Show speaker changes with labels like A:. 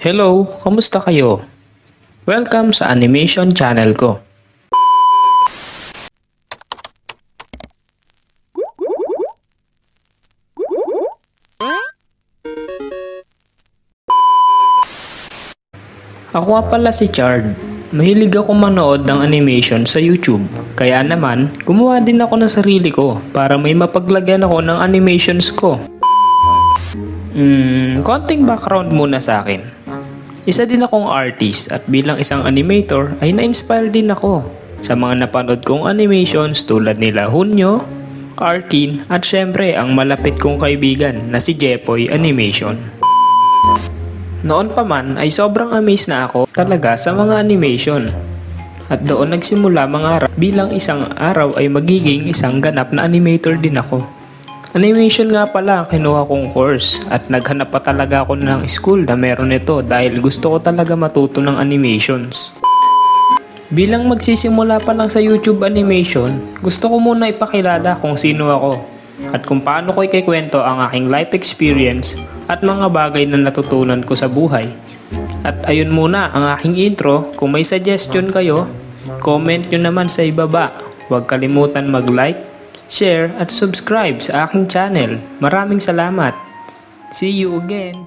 A: Hello, kamusta kayo? Welcome sa animation channel ko. Ako nga pala si Chard. Mahilig ako manood ng animation sa YouTube. Kaya naman, gumawa din ako ng sarili ko para may mapaglagyan ako ng animations ko. Konting background muna sa akin. Isa din akong artist at bilang isang animator ay na-inspire din ako sa mga napanood kong animations tulad nila Hunyo, Arkin at syempre ang malapit kong kaibigan na si Jepoy Animation. Noon pa man ay sobrang amazed na ako talaga sa mga animation. At doon nagsimula mangarap bilang isang araw ay magiging isang ganap na animator din ako. Animation nga pala ang kinuha kong course at naghanap pa talaga ako ng school na meron nito dahil gusto ko talaga matuto ng animations. Bilang magsisimula pa lang sa YouTube animation, gusto ko muna ipakilala kung sino ako at kung paano ko ikikwento ang aking life experience at mga bagay na natutunan ko sa buhay. At ayun muna ang aking intro. Kung may suggestion kayo, comment nyo naman sa ibaba. Huwag kalimutan mag-like, share at subscribe sa aking channel. Maraming salamat. See you again.